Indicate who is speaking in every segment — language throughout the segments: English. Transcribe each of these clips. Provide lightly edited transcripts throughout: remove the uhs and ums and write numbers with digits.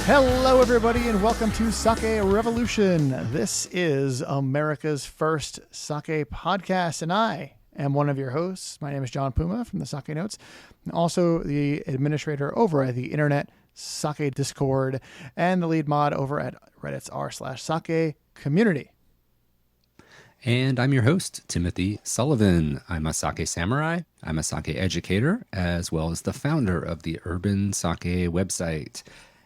Speaker 1: Hello, everybody, and welcome to Sake Revolution. This is America's first sake podcast, and I am one of your hosts. My name is John Puma from the Sake Notes, and also the administrator over at the Internet Sake Discord and the lead mod over at Reddit's r/sake community.
Speaker 2: And I'm your host, Timothy Sullivan. I'm a sake samurai, I'm a sake educator, as well as the founder of the Urban Sake website.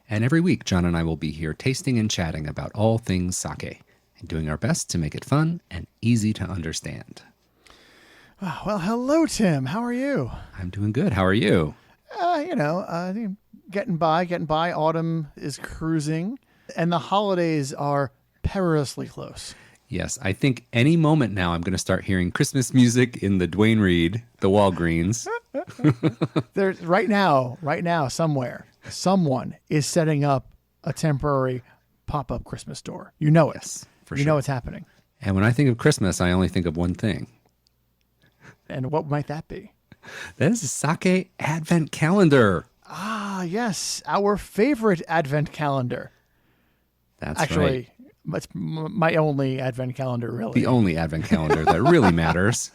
Speaker 2: And every week, John and I will be here tasting and chatting about all things sake and doing our best to make it fun and easy to understand.
Speaker 1: Well, hello, Tim. How are you?
Speaker 2: I'm doing good. How are you?
Speaker 1: Getting by. Autumn is cruising, and the holidays are perilously close.
Speaker 2: Yes, I think any moment now I'm going to start hearing Christmas music in the Duane Reade, the Walgreens.
Speaker 1: There's right now, somewhere, someone is setting up a temporary pop-up Christmas store. You know it.
Speaker 2: Yes, for
Speaker 1: you
Speaker 2: sure.
Speaker 1: know it's happening.
Speaker 2: And when I think of Christmas, I only think of one thing.
Speaker 1: And what might that be?
Speaker 2: That is a sake advent calendar.
Speaker 1: Ah, yes, our favorite advent calendar.
Speaker 2: That's
Speaker 1: Actually,
Speaker 2: right.
Speaker 1: It's my only advent calendar, really.
Speaker 2: The only advent calendar that really matters.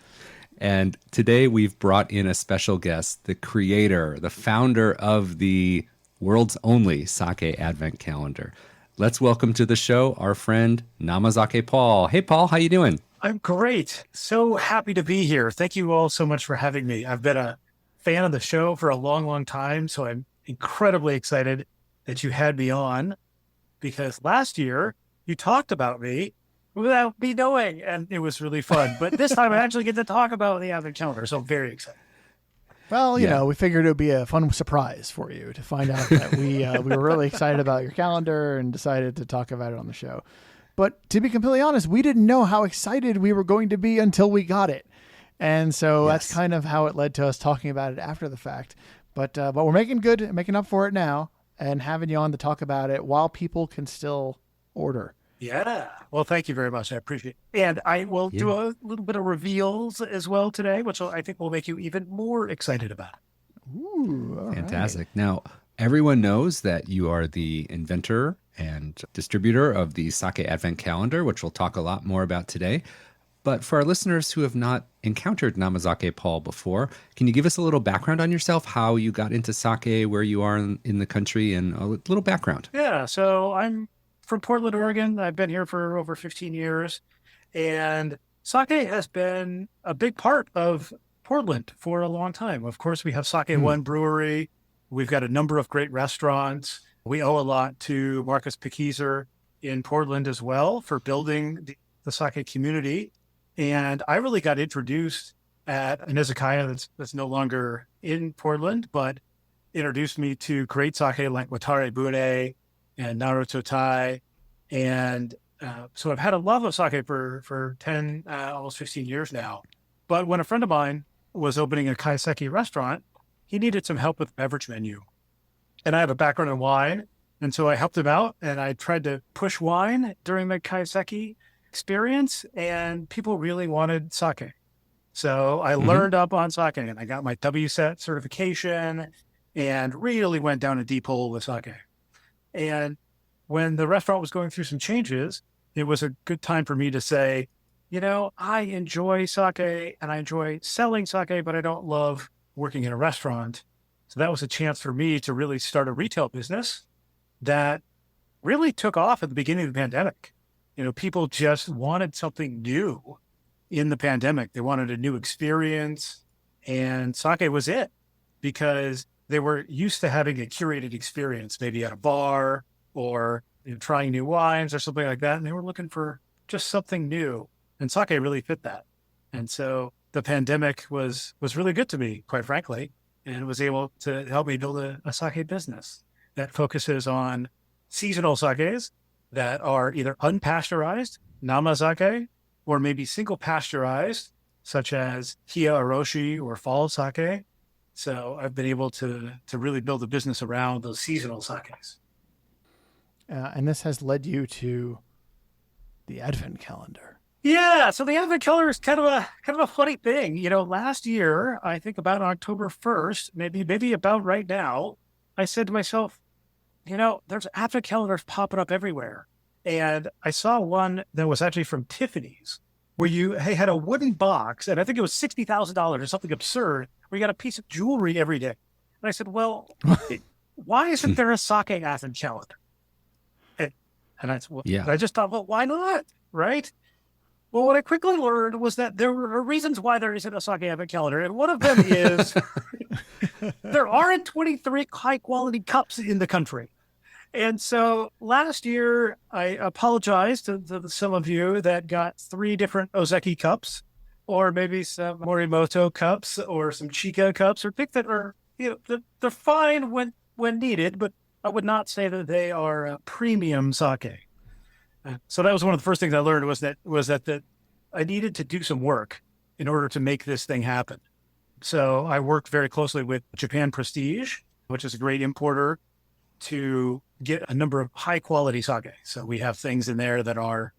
Speaker 2: And today we've brought in a special guest, the creator, the founder of the world's only sake advent calendar. Let's welcome to the show our friend Namazake Paul. Hey, Paul, how you doing?
Speaker 3: I'm great. So happy to be here. Thank you all so much for having me. I've been a fan of the show for a long, long time, so I'm incredibly excited that you had me on, because last year you talked about me without me knowing, and it was really fun. But this time I actually get to talk about the advent calendar, so I'm very excited.
Speaker 1: Well, you know, we figured it would be a fun surprise for you to find out that we were really excited about your calendar and decided to talk about it on the show. But to be completely honest, we didn't know how excited we were going to be until we got it. And so that's kind of how it led to us talking about it after the fact. But we're making up for it now and having you on to talk about it while people can still order.
Speaker 3: Yeah. Well, thank you very much. I appreciate it. And I will do a little bit of reveals as well today, which I think will make you even more excited about.
Speaker 1: Ooh,
Speaker 2: Fantastic.
Speaker 1: Right.
Speaker 2: Now, everyone knows that you are the inventor and distributor of the Sake Advent Calendar, which we'll talk a lot more about today. But for our listeners who have not encountered Namazake Paul before, can you give us a little background on yourself, how you got into sake, where you are in the country, and a little background?
Speaker 3: Yeah. So I'm from Portland, Oregon. I've been here for over 15 years, and sake has been a big part of Portland for a long time. Of course, we have Sake One Brewery. We've got a number of great restaurants. We owe a lot to Marcus Pekieser in Portland as well for building the sake community. And I really got introduced at an izakaya that's no longer in Portland, but introduced me to great sake like Watare Bune and Naruto Tai. And so I've had a love of sake for 10, almost 15 years now. But when a friend of mine was opening a kaiseki restaurant, he needed some help with the beverage menu. And I have a background in wine. And so I helped him out, and I tried to push wine during the kaiseki experience, and people really wanted sake. So I learned up on sake, and I got my WSET certification and really went down a deep hole with sake. And when the restaurant was going through some changes, it was a good time for me to say, you know, I enjoy sake and I enjoy selling sake, but I don't love working in a restaurant. So that was a chance for me to really start a retail business that really took off at the beginning of the pandemic. You know, people just wanted something new in the pandemic. They wanted a new experience, and sake was it, because they were used to having a curated experience, maybe at a bar or trying new wines or something like that. And they were looking for just something new, and sake really fit that. And so the pandemic was really good to me, quite frankly, and was able to help me build a sake business that focuses on seasonal sakes that are either unpasteurized, namazake, or maybe single pasteurized, such as Hiya Oroshi or fall sake. So I've been able to really build a business around those seasonal sakes.
Speaker 1: And this has led you to the Advent calendar.
Speaker 3: Yeah, so the Advent calendar is kind of a funny thing. You know, last year, I think about October 1st, maybe about right now, I said to myself, there's advent calendars popping up everywhere. And I saw one that was actually from Tiffany's where you had a wooden box, and I think it was $60,000 or something absurd, where you got a piece of jewelry every day. And I said, well, why isn't there a sake advent calendar? And I said, well,
Speaker 2: Yeah.
Speaker 3: I just thought, well, why not? Right? Well, what I quickly learned was that there were reasons why there isn't a sake advent calendar. And one of them is there aren't 23 high quality cups in the country. And so last year, I apologized to some of you that got 3 different Ozeki cups, or maybe some Morimoto cups, or some Chika cups, or pick that are, they're fine when needed, but I would not say that they are premium sake. So that was one of the first things I learned was that I needed to do some work in order to make this thing happen. So I worked very closely with Japan Prestige, which is a great importer, to get a number of high quality sake. So we have things in there that are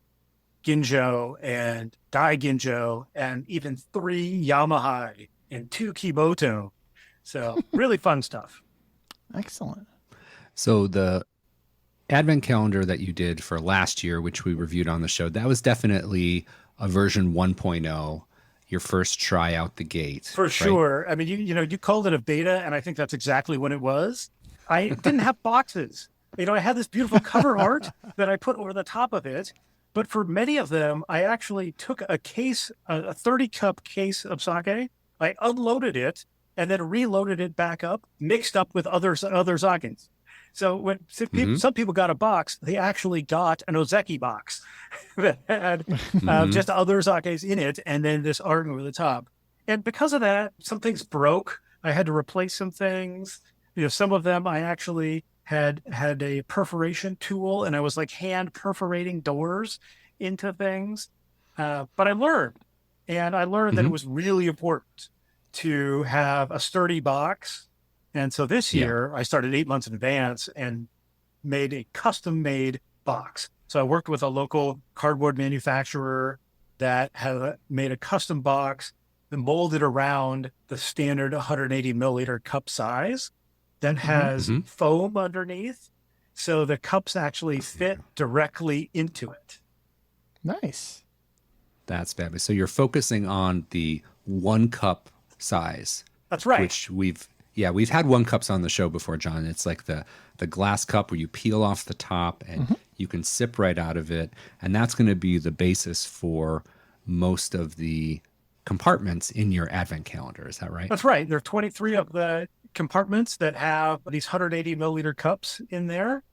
Speaker 3: ginjo and dai ginjo and even 3 Yamahai and 2 Kimoto. So really fun stuff.
Speaker 1: Excellent.
Speaker 2: So the advent calendar that you did for last year, which we reviewed on the show, that was definitely a version 1.0, your first try out the gate.
Speaker 3: For sure. I mean, you called it a beta, and I think that's exactly what it was. I didn't have boxes. I had this beautiful cover art that I put over the top of it. But for many of them, I actually took a case, a 30-cup case of sake. I unloaded it and then reloaded it back up, mixed up with other sakes. So when some people got a box, they actually got an Ozeki box that had just other sakes in it, and then this art over the top. And because of that, some things broke. I had to replace some things. Some of them I actually had a perforation tool, and I was like hand perforating doors into things. But I learned that it was really important to have a sturdy box. And so this year I started 8 months in advance and made a custom made box. So I worked with a local cardboard manufacturer that had made a custom box that molded around the standard 180 milliliter cup size that has foam underneath. So the cups actually fit directly into it.
Speaker 1: Nice.
Speaker 2: That's fabulous. So you're focusing on the 1 cup size.
Speaker 3: That's right.
Speaker 2: Which we've had 1 cups on the show before, John. It's like the glass cup where you peel off the top and you can sip right out of it. And that's going to be the basis for most of the compartments in your advent calendar. Is that right?
Speaker 3: That's right. There are 23 of the compartments that have these 180 milliliter cups in there.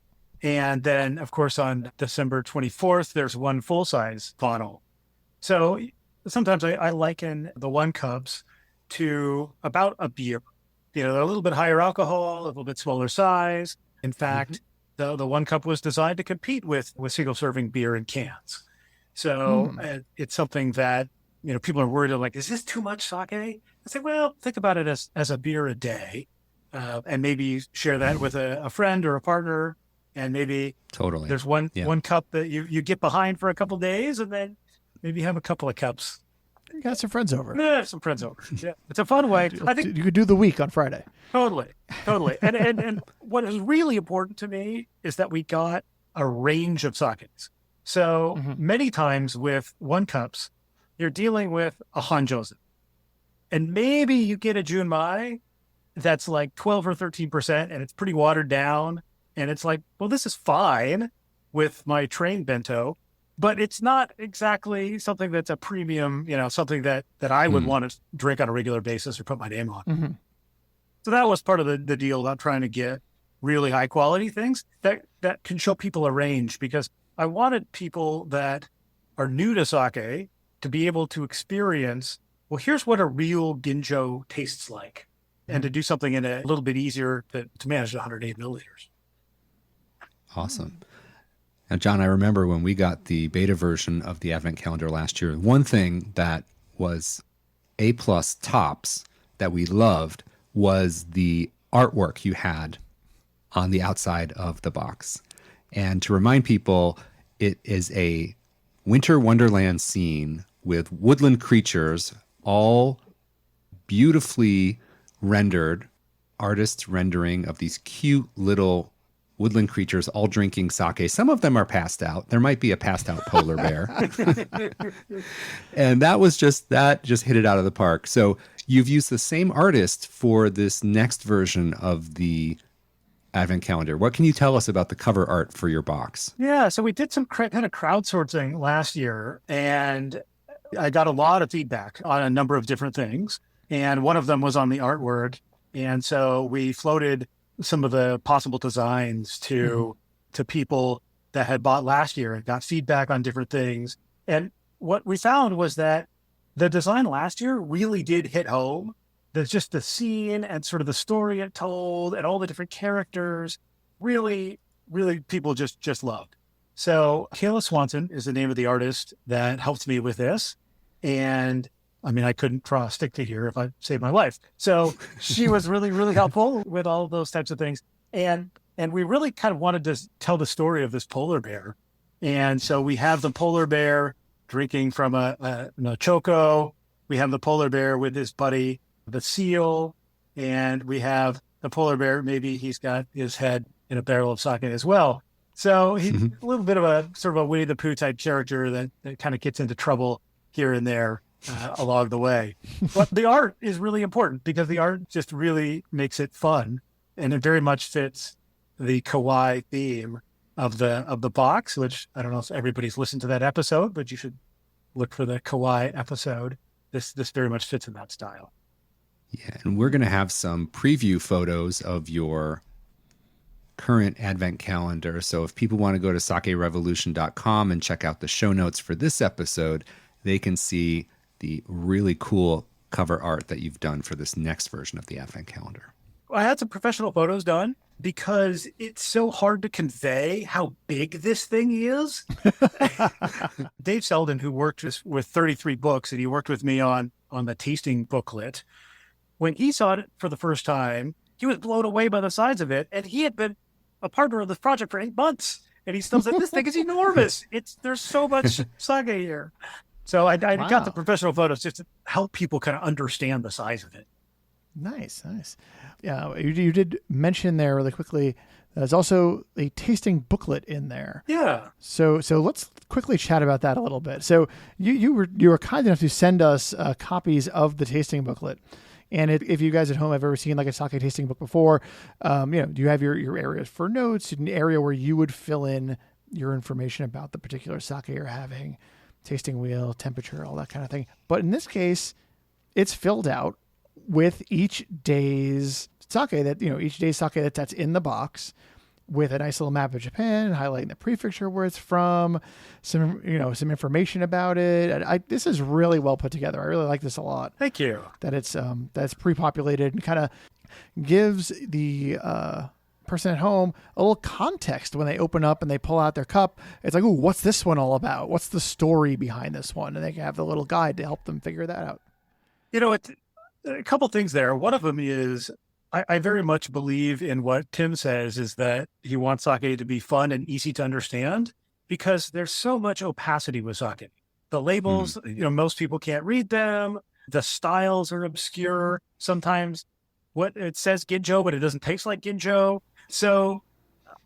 Speaker 3: And then, of course, on December 24th, there's 1 full-size bottle. So sometimes I liken the 1 cups to about a beer. They're a little bit higher alcohol, a little bit smaller size. In fact, the 1 cup was designed to compete with single-serving beer in cans. So it's something that, people are worried, like, is this too much sake? I say, well, think about it as a beer a day, and maybe share that with a friend or a partner, and maybe there's one cup that you get behind for a couple of days, and then maybe have a couple of cups.
Speaker 1: You got some friends over.
Speaker 3: Yeah, some friends over. Yeah, it's a fun way. I think
Speaker 1: you could do the week on Friday.
Speaker 3: Totally. And what is really important to me is that we got a range of sakes. So many times with 1 cups, you're dealing with a Hanjosen. And maybe you get a Junmai that's like 12 or 13%, and it's pretty watered down. And it's like, well, this is fine with my train bento, but it's not exactly something that's a premium, something that I would want to drink on a regular basis or put my name on. So that was part of the deal about trying to get really high quality things that can show people a range, because I wanted people that are new to sake to be able to experience, well, here's what a real ginjo tastes like, and to do something in a little bit easier to manage 108 milliliters.
Speaker 2: Awesome. Now, John, I remember when we got the beta version of the Advent calendar last year, one thing that was A+ tops that we loved was the artwork you had on the outside of the box. And to remind people, it is a winter wonderland scene with woodland creatures, all beautifully rendered, artist rendering of these cute little woodland creatures all drinking sake. Some of them are passed out. There might be a passed out polar bear. And that just hit it out of the park. So you've used the same artist for this next version of the Advent calendar. What can you tell us about the cover art for your box?
Speaker 3: Yeah, so we did some kind of crowdsourcing last year, and I got a lot of feedback on a number of different things. And one of them was on the artwork. And so we floated some of the possible designs to people that had bought last year and got feedback on different things. And what we found was that the design last year really did hit home. There's just the scene and sort of the story it told and all the different characters really people just loved. So Kayla Swanson is the name of the artist that helped me with this. And I mean, I couldn't draw a stick figure if I saved my life. So she was really helpful with all of those types of things. And we really kind of wanted to tell the story of this polar bear. And so we have the polar bear drinking from a choco. We have the polar bear with his buddy, the seal. And we have the polar bear, maybe he's got his head in a barrel of sake as well. So he's a little bit of a sort of a Winnie the Pooh type character that kind of gets into trouble here and there along the way. But the art is really important because the art just really makes it fun. And it very much fits the kawaii theme of the box, which I don't know if everybody's listened to that episode, but you should look for the kawaii episode. This very much fits in that style.
Speaker 2: Yeah, and we're going to have some preview photos of your current Advent calendar. So if people want to go to sakerevolution.com and check out the show notes for this episode, they can see the really cool cover art that you've done for this next version of the Advent calendar.
Speaker 3: I had some professional photos done because it's so hard to convey how big this thing is. Dave Selden, who worked with 33 books, and he worked with me on the tasting booklet, when he saw it for the first time, he was blown away by the size of it. And he had been a partner of this project for 8 months. And he still said, this thing is enormous. There's so much sake here. So I got the professional photos just to help people kind of understand the size of it.
Speaker 1: Nice. Yeah, you did mention there really quickly, there's also a tasting booklet in there.
Speaker 3: Yeah.
Speaker 1: So let's quickly chat about that a little bit. So you were kind enough to send us copies of the tasting booklet. And if you guys at home have ever seen like a sake tasting book before, do you have your areas for notes, an area where you would fill in your information about the particular sake you're having, tasting wheel, temperature, all that kind of thing. But in this case, it's filled out with each day's sake that's in the box, with a nice little map of Japan, highlighting the prefecture where it's from, some information about it. This is really well put together. I really like this a lot.
Speaker 3: Thank you.
Speaker 1: That it's that's pre-populated and kind of gives the person at home a little context when they open up and they pull out their cup. It's like, ooh, what's this one all about? What's the story behind this one? And they can have the little guide to help them figure that out.
Speaker 3: A couple things there. One of them is I very much believe in what Tim says, is that he wants sake to be fun and easy to understand, because there's so much opacity with sake. The labels, most people can't read them. The styles are obscure. Sometimes what it says ginjo, but it doesn't taste like ginjo. So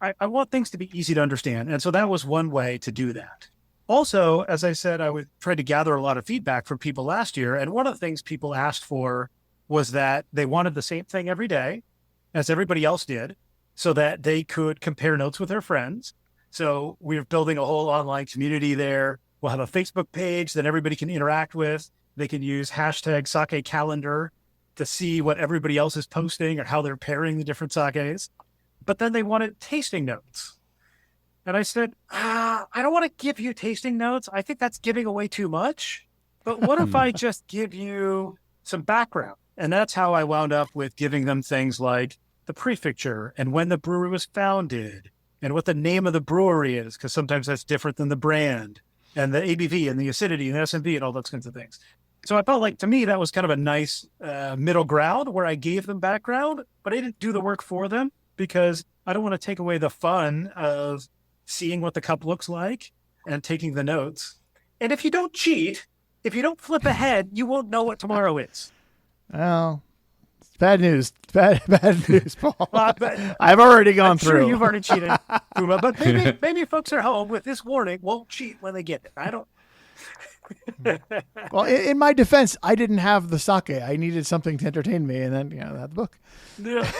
Speaker 3: I want things to be easy to understand. And so that was one way to do that. Also, as I said, I would try to gather a lot of feedback from people last year. And one of the things people asked for was that they wanted the same thing every day, as everybody else did, so that they could compare notes with their friends. So we're building a whole online community there. We'll have a Facebook page that everybody can interact with. They can use hashtag sake calendar to see what everybody else is posting or how they're pairing the different sakes. But then they wanted tasting notes. And I said, I don't want to give you tasting notes. I think that's giving away too much. But what if I just give you some background? And that's how I wound up with giving them things like the prefecture and when the brewery was founded and what the name of the brewery is, because sometimes that's different than the brand, and the ABV and the acidity and the S&B and all those kinds of things. So I felt like, to me, that was kind of a nice middle ground where I gave them background, but I didn't do the work for them, because I don't want to take away the fun of seeing what the cup looks like and taking the notes. And if you don't cheat, if you don't flip ahead, you won't know what tomorrow is.
Speaker 1: Well, Bad news. Bad news, Paul.
Speaker 3: But
Speaker 1: I've already gone
Speaker 3: I'm
Speaker 1: through.
Speaker 3: sure you've already cheated, Puma, but maybe folks at home with this warning won't cheat when they get it. I don't.
Speaker 1: Well, in my defense, I didn't have the sake. I needed something to entertain me, and then I had the book.
Speaker 3: Yeah.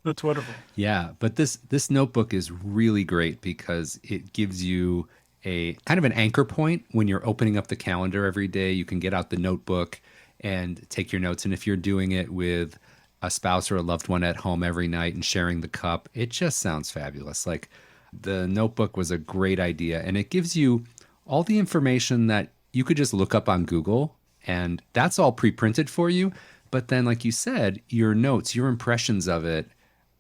Speaker 3: That's wonderful.
Speaker 2: Yeah, but this notebook is really great because it gives you a kind of an anchor point when you're opening up the calendar every day. You can get out the notebook and take your notes. And if you're doing it with a spouse or a loved one at home every night and sharing the cup, it just sounds fabulous. Like the notebook was a great idea, and it gives you all the information that you could just look up on Google, and that's all pre-printed for you. But then, like you said, your notes, your impressions of it,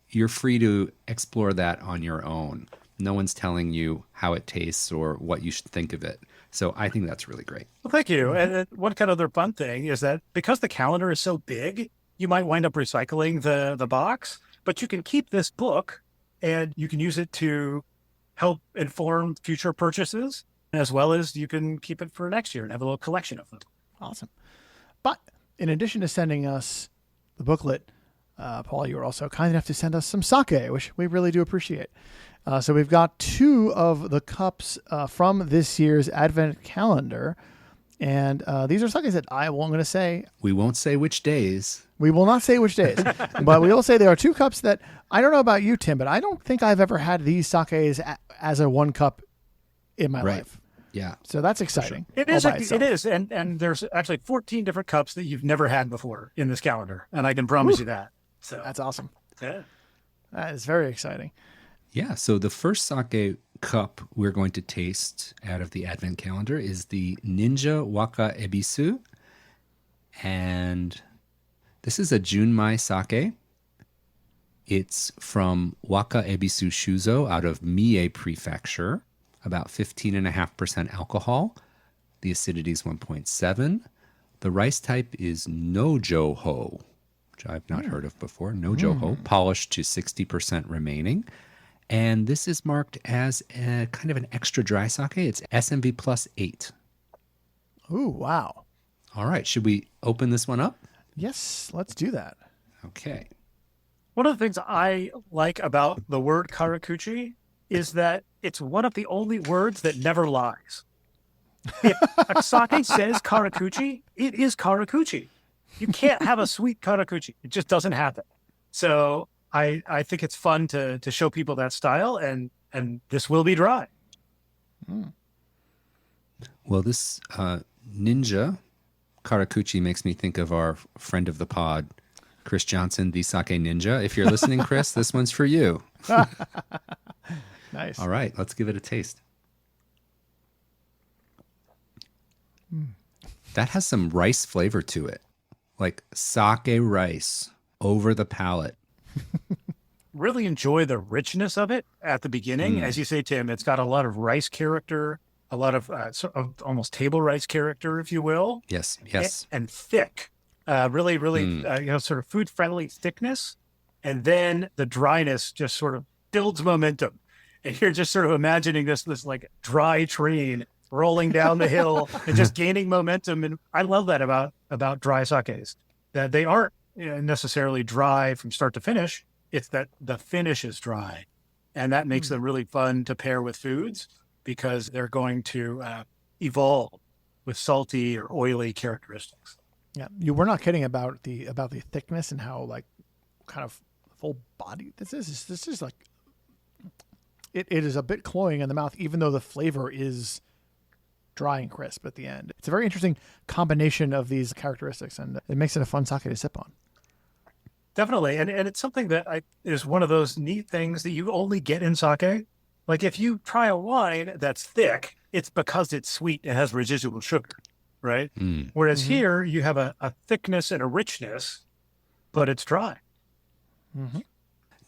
Speaker 2: you're free to explore that on your own. No one's telling you how it tastes or what you should think of it. So I think that's really great.
Speaker 3: Well, thank you. And one kind of other fun thing is that because the calendar is so big, you might wind up recycling the box, but you can keep this book and you can use it to help inform future purchases, as well as you can keep it for next year and have a little collection of them.
Speaker 1: Awesome. But in addition to sending us the booklet, Paul, you were also kind enough to send us some sake, which we really do appreciate. So we've got 2 of the cups from this year's Advent calendar. And these are sakes that I'm going to say.
Speaker 2: We won't say which days.
Speaker 1: We will not say which days. But we will say there are 2 cups that, I don't know about you, Tim, but I don't think I've ever had these sakes as a 1 cup in my life.
Speaker 2: Yeah.
Speaker 1: So that's exciting.
Speaker 3: It is. And there's actually 14 different cups that you've never had before in this calendar. And I can promise you that. So
Speaker 1: that's awesome.
Speaker 3: Yeah.
Speaker 1: That is very exciting.
Speaker 2: Yeah. So the first sake cup we're going to taste out of the Advent calendar is the Ninja Waka Ebisu. And this is a Junmai sake. It's from Waka Ebisu Shuzo out of Mie Prefecture, about 15.5% alcohol. The acidity is 1.7. The rice type is Nojoho, which I've not heard of before. Nojoho, polished to 60% remaining. And this is marked as a kind of an extra dry sake. It's SMV plus 8.
Speaker 1: Ooh, wow.
Speaker 2: All right. Should we open this one up?
Speaker 1: Yes, let's do that.
Speaker 2: Okay.
Speaker 3: One of the things I like about the word karakuchi is that it's one of the only words that never lies. If a sake says karakuchi, it is karakuchi. You can't have a sweet karakuchi. It just doesn't happen. So I think it's fun to show people that style, and this will be dry.
Speaker 2: Well, this Ninja Karakuchi makes me think of our friend of the pod, Chris Johnson, the Sake Ninja. If you're listening, Chris, this one's for you.
Speaker 1: Nice.
Speaker 2: All right, let's give it a taste. That has some rice flavor to it, like sake rice over the palate.
Speaker 3: Really enjoy the richness of it at the beginning. As you say, Tim, it's got a lot of rice character, a lot of sort of almost table rice character, if you will.
Speaker 2: Yes.
Speaker 3: And thick, really, sort of food-friendly thickness. And then the dryness just sort of builds momentum. And you're just sort of imagining this like dry train rolling down the hill and just gaining momentum. And I love that about dry sakes, that they aren't necessarily dry from start to finish. It's that the finish is dry. And that makes them really fun to pair with foods because they're going to evolve with salty or oily characteristics.
Speaker 1: Yeah, you were not kidding about the thickness and how like kind of full body this is. This is like it is a bit cloying in the mouth, even though the flavor is dry and crisp at the end. It's a very interesting combination of these characteristics, and it makes it a fun sake to sip on.
Speaker 3: Definitely, and it's something that is one of those neat things that you only get in sake. Like if you try a wine that's thick, it's because it's sweet and has residual sugar, right? Whereas here you have a thickness and a richness, but it's dry.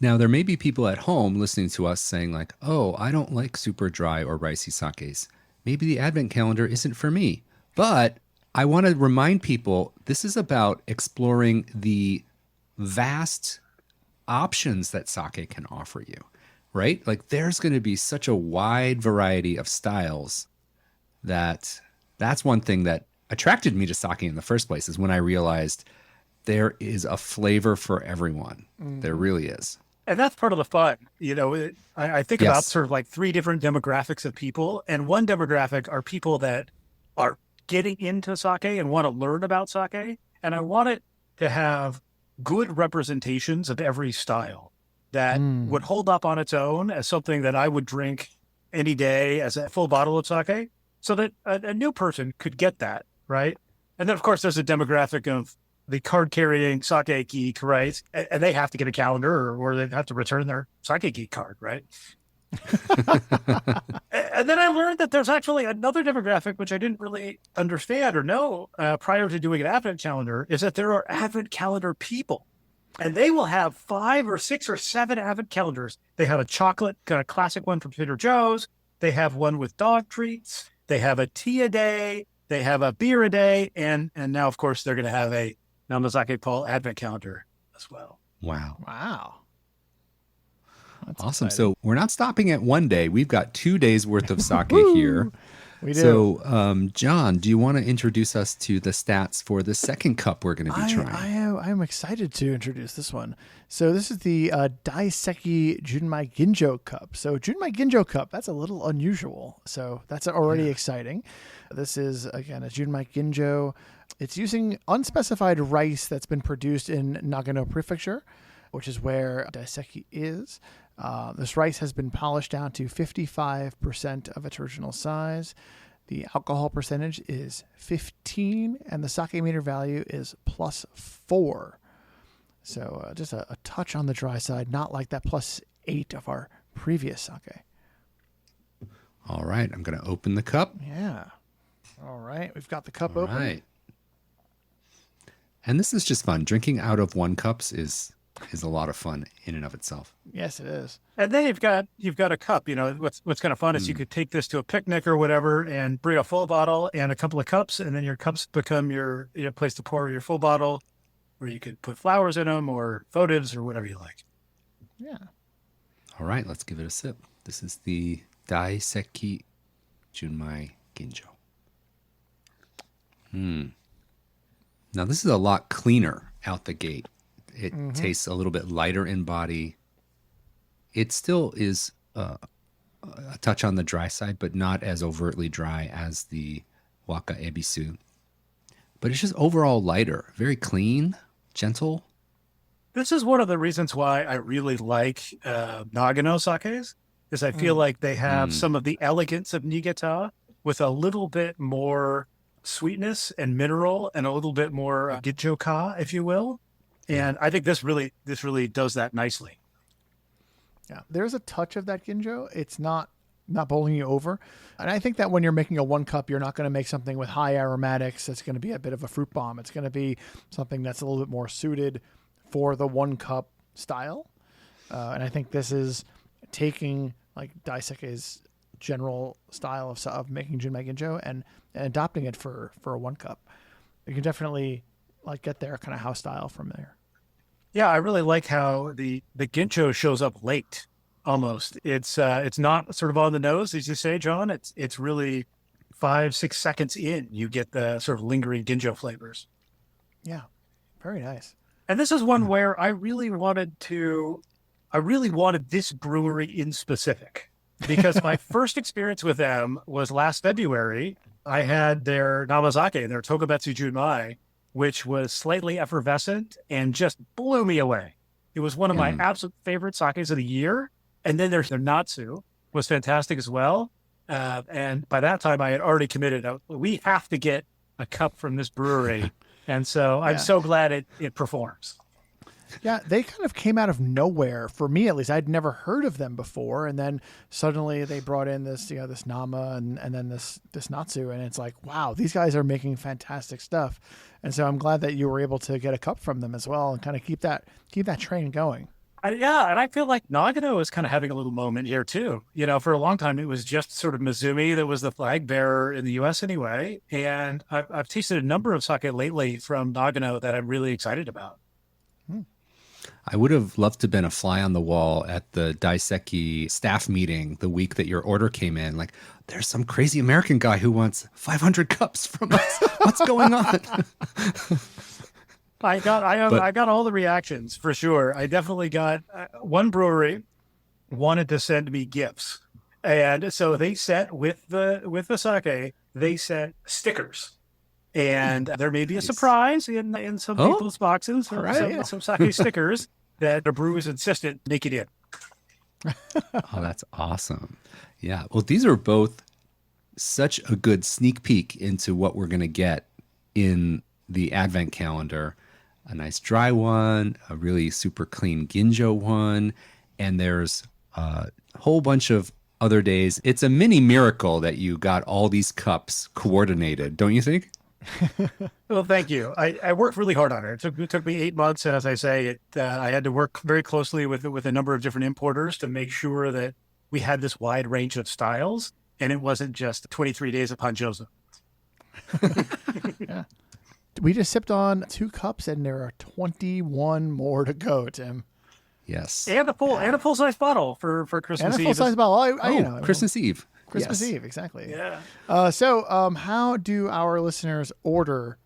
Speaker 2: Now, there may be people at home listening to us saying like, oh, I don't like super dry or ricey sakes. Maybe the Advent calendar isn't for me. But I want to remind people, this is about exploring the vast options that sake can offer you, right? Like there's going to be such a wide variety of styles that's one thing that attracted me to sake in the first place, is when I realized there is a flavor for everyone. There really is.
Speaker 3: And that's part of the fun. I think about
Speaker 2: Yes.
Speaker 3: sort of like three different demographics of people. And one demographic are people that are getting into sake and want to learn about sake. And I want it to have good representations of every style that would hold up on its own as something that I would drink any day as a full bottle of sake, so that a new person could get that, right? And then, of course, there's a demographic of the card-carrying sake geek, right? And they have to get a calendar or they have to return their sake geek card, right? And then I learned that there's actually another demographic, which I didn't really understand or know prior to doing an advent calendar, is that there are advent calendar people. And they will have 5 or 6 or 7 advent calendars. They have a chocolate, kind of classic one from Trader Joe's. They have one with dog treats. They have a tea a day. They have a beer a day. And now, of course, they're going to have a Namazake Paul advent calendar as well.
Speaker 2: Wow.
Speaker 1: That's
Speaker 2: Awesome.
Speaker 1: exciting.
Speaker 2: So we're not stopping at one day. We've got 2 days worth of sake here.
Speaker 1: We do.
Speaker 2: So, John, do you want to introduce us to the stats for the second cup we're going to be trying?
Speaker 1: I'm excited to introduce this one. So this is the Daiseki Junmai Ginjo Cup. So Junmai Ginjo Cup, that's a little unusual. So that's already exciting. This is, again, a Junmai Ginjo. It's using unspecified rice that's been produced in Nagano Prefecture, which is where Daiseki is. This rice has been polished down to 55% of its original size. The alcohol percentage is 15, and the sake meter value is +4. So just a touch on the dry side, not like that +8 of our previous sake.
Speaker 2: All right. I'm going to open the cup.
Speaker 1: Yeah. All right. We've got the cup
Speaker 2: All
Speaker 1: open.
Speaker 2: right. And this is just fun. Drinking out of one cups is a lot of fun in and of itself.
Speaker 1: Yes, it is.
Speaker 3: And then you've got a cup. What's kind of fun is you could take this to a picnic or whatever and bring a full bottle and a couple of cups, and then your cups become your place to pour your full bottle, where you could put flowers in them or votives or whatever you like.
Speaker 1: Yeah.
Speaker 2: All right. Let's give it a sip. This is the Daiseki Junmai Ginjo. Now, this is a lot cleaner out the gate. It tastes a little bit lighter in body. It still is a touch on the dry side, but not as overtly dry as the Waka Ebisu. But it's just overall lighter, very clean, gentle.
Speaker 3: This is one of the reasons why I really like Nagano sakes, is I feel like they have some of the elegance of Niigata with a little bit more sweetness and mineral and a little bit more Gijo-ka, if you will. And I think this really does that nicely.
Speaker 1: Yeah. There's a touch of that Ginjo. It's not bowling you over. And I think that when you're making a one cup, you're not going to make something with high aromatics that's going to be a bit of a fruit bomb. It's going to be something that's a little bit more suited for the one cup style. And I think this is taking like Daiseke's general style of making Junmai Ginjo and adopting it for a one cup. You can definitely like get their kind of house style from there.
Speaker 3: Yeah, I really like how the Gincho shows up late almost. It's not sort of on the nose, as you say, John. It's really 5-6 seconds in, you get the sort of lingering Ginjo flavors.
Speaker 1: Yeah. Very nice.
Speaker 3: And this is one where I really wanted this brewery in specific, because my first experience with them was last February. I had their Namazake, their Tokubetsu Junmai, which was slightly effervescent and just blew me away. It was one of my absolute favorite sakes of the year. And then their Natsu was fantastic as well. And by that time, I had already committed. We have to get a cup from this brewery. And so I'm so glad it performs.
Speaker 1: Yeah, they kind of came out of nowhere for me, at least. I'd never heard of them before, and then suddenly they brought in this, this Nama and then this Natsu, and it's like, wow, these guys are making fantastic stuff. And so I'm glad that you were able to get a cup from them as well, and kind of keep that train going.
Speaker 3: Yeah, and I feel like Nagano is kind of having a little moment here too. For a long time it was just sort of Mizumi that was the flag bearer in the U.S. anyway, and I've tasted a number of sake lately from Nagano that I'm really excited about.
Speaker 2: I would have loved to have been a fly on the wall at the Daiseki staff meeting the week that your order came in. Like, there's some crazy American guy who wants 500 cups from us. What's going on?
Speaker 3: I got all the reactions for sure. I definitely got one brewery wanted to send me gifts, and so they sent with the sake. They sent stickers, and there may be a
Speaker 2: Nice.
Speaker 3: surprise in some
Speaker 2: Oh,
Speaker 3: people's boxes.
Speaker 1: all right.
Speaker 3: Some sake stickers that the brewers insisted make it in.
Speaker 2: Oh, that's awesome. Yeah. Well, these are both such a good sneak peek into what we're going to get in the advent calendar. A nice dry one, a really super clean ginjo one, and there's a whole bunch of other days. It's a mini miracle that you got all these cups coordinated, don't you think?
Speaker 3: Well, thank you. I worked really hard on it. It took me 8 months, and as I say, I had to work very closely with a number of different importers to make sure that we had this wide range of styles, and it wasn't just 23 days of Panjosa.
Speaker 1: Yeah. We just sipped on 2 cups, and there are 21 more to go, Tim.
Speaker 2: Yes.
Speaker 3: And a full size bottle for Christmas
Speaker 1: And a
Speaker 3: Eve.
Speaker 1: full-size bottle.
Speaker 2: Christmas Eve.
Speaker 1: Christmas
Speaker 2: Yes.
Speaker 1: Eve, exactly.
Speaker 3: Yeah.
Speaker 1: So how do our listeners order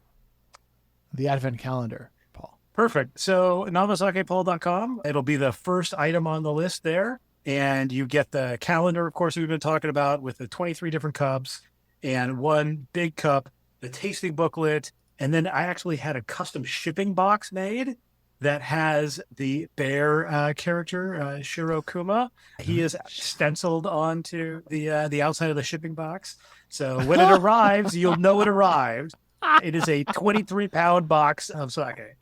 Speaker 1: the Advent calendar, Paul?
Speaker 3: Perfect. So namazakepaul.com. It'll be the first item on the list there. And you get the calendar, of course, we've been talking about with the 23 different cups and one big cup, the tasting booklet. And then I actually had a custom shipping box made that has the bear character, Shirokuma. He is stenciled onto the outside of the shipping box. So when it arrives, you'll know it arrived. It is a 23-pound box of sake.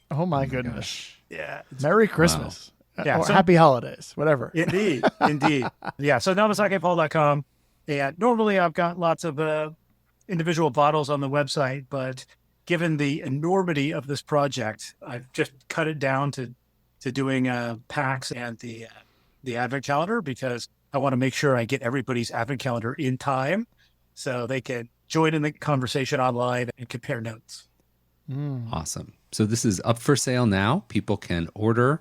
Speaker 1: Oh my goodness.
Speaker 3: Yeah.
Speaker 1: Merry Christmas.
Speaker 3: Yeah,
Speaker 1: Or
Speaker 3: so-
Speaker 1: happy holidays, whatever.
Speaker 3: Indeed. Yeah. So namazakepaul.com. And normally I've got lots of individual bottles on the website, but given the enormity of this project, I've just cut it down to doing packs and the advent calendar, because I want to make sure I get everybody's advent calendar in time so they can join in the conversation online and compare notes.
Speaker 2: Awesome. So this is up for sale now. People can order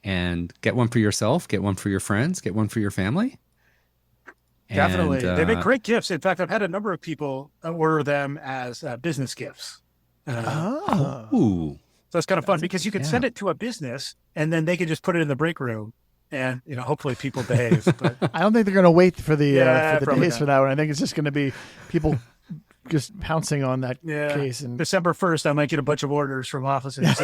Speaker 2: and get one for yourself, get one for your friends, get one for your family.
Speaker 3: Definitely.
Speaker 2: And,
Speaker 3: They make great gifts. In fact, I've had a number of people order them as business gifts.
Speaker 2: Ooh.
Speaker 3: So it's kind of fun because you can send it to a business and then they can just put it in the break room and, hopefully people behave. But
Speaker 1: I don't think they're going to wait for the
Speaker 3: probably
Speaker 1: days
Speaker 3: not.
Speaker 1: for that one. I think it's just going to be people just pouncing on that
Speaker 3: yeah,
Speaker 1: case. And
Speaker 3: December 1st, I might get a bunch of orders from offices.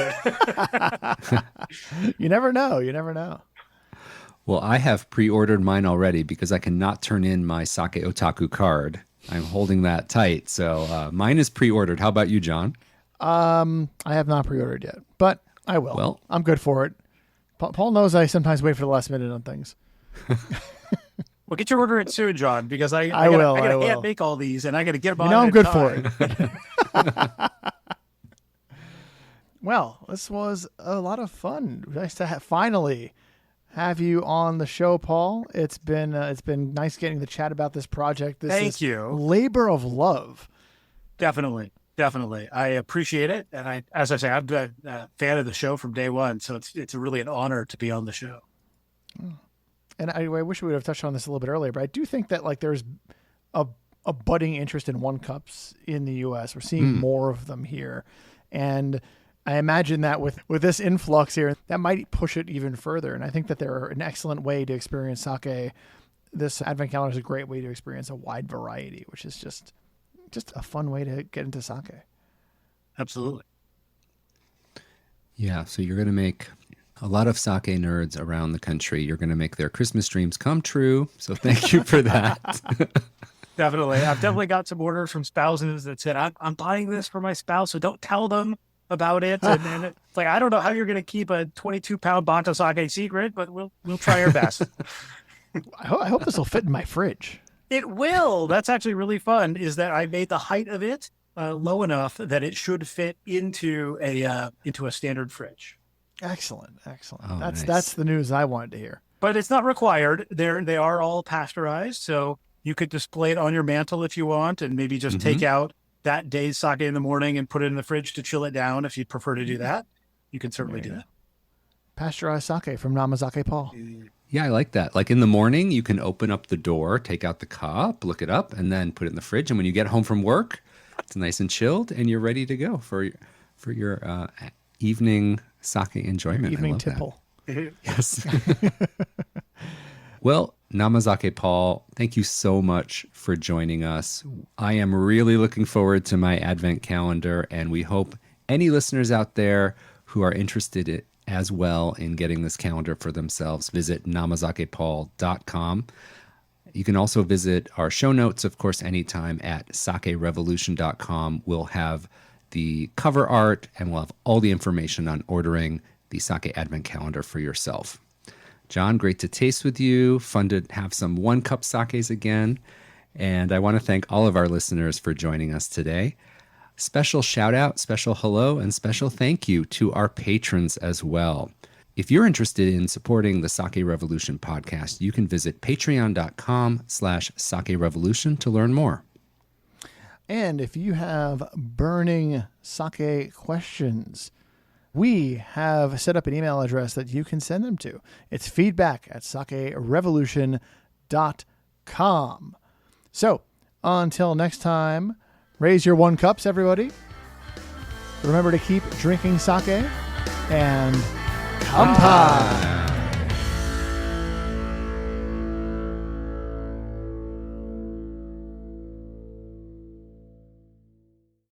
Speaker 1: you never know. You never know.
Speaker 2: Well, I have pre-ordered mine already because I cannot turn in my Sake Otaku card. I'm holding that tight. So mine is pre-ordered. How about you, John?
Speaker 1: I have not pre-ordered yet, but I will.
Speaker 2: Well-
Speaker 1: I'm good for it. Paul knows I sometimes wait for the last minute on things.
Speaker 3: Well, get your order in soon, John, because I
Speaker 1: will.
Speaker 3: gotta hand make all these and I got to get them on.
Speaker 1: I'm
Speaker 3: in
Speaker 1: good
Speaker 3: time.
Speaker 1: for it. Well, this was a lot of fun. Nice to finally have you on the show, Paul. It's been nice getting to chat about this project. This
Speaker 3: Thank
Speaker 1: is
Speaker 3: you.
Speaker 1: labor of love.
Speaker 3: Definitely. I appreciate it. And as I say, I've been a fan of the show from day one. So it's really an honor to be on the show.
Speaker 1: And I wish we would have touched on this a little bit earlier, but I do think that there's a budding interest in one cups in the U.S. We're seeing more of them here, and I imagine that with this influx here, that might push it even further. And I think that they're an excellent way to experience sake. This Advent calendar is a great way to experience a wide variety, which is just a fun way to get into sake.
Speaker 3: Absolutely.
Speaker 2: Yeah, so you're going to make a lot of sake nerds around the country. You're going to make their Christmas dreams come true. So thank you for that.
Speaker 3: Definitely. I've definitely got some orders from spouses that said, I'm buying this for my spouse, so don't tell them about it. And it's like, I don't know how you're going to keep a 22-pound Banto sake secret, but we'll try our best.
Speaker 1: I hope this will fit in my fridge.
Speaker 3: It will. That's actually really fun, is that I made the height of it low enough that it should fit into a standard fridge.
Speaker 1: Excellent.
Speaker 2: Oh,
Speaker 1: That's
Speaker 2: nice.
Speaker 1: the news I wanted to hear.
Speaker 3: But it's not required. They are all pasteurized, so you could display it on your mantle if you want, and maybe just take out that day's sake in the morning and put it in the fridge to chill it down. If you'd prefer to do that, you can certainly do that.
Speaker 1: Pasteurized sake from Namazake Paul.
Speaker 2: Yeah, I like that. Like in the morning, you can open up the door, take out the cup, look it up, and then put it in the fridge. And when you get home from work, it's nice and chilled, and you're ready to go for for your evening sake enjoyment.
Speaker 1: Evening
Speaker 2: I love
Speaker 1: tipple.
Speaker 2: That. Yes. Well, Namazake Paul, thank you so much for joining us. I am really looking forward to my Advent calendar, and we hope any listeners out there who are interested as well in getting this calendar for themselves, visit namazakepaul.com. You can also visit our show notes, of course, anytime at sakerevolution.com. We'll have the cover art and we'll have all the information on ordering the Sake Advent Calendar for yourself. John, great to taste with you. Fun to have some one-cup sakes again. And I want to thank all of our listeners for joining us today. Special shout out, special hello, and special thank you to our patrons as well. If you're interested in supporting the Sake Revolution podcast, you can visit patreon.com/sakerevolution to learn more.
Speaker 1: And if you have burning sake questions, we have set up an email address that you can send them to. It's feedback@sakerevolution.com. So until next time, raise your one cups, everybody. Remember to keep drinking sake and kanpai.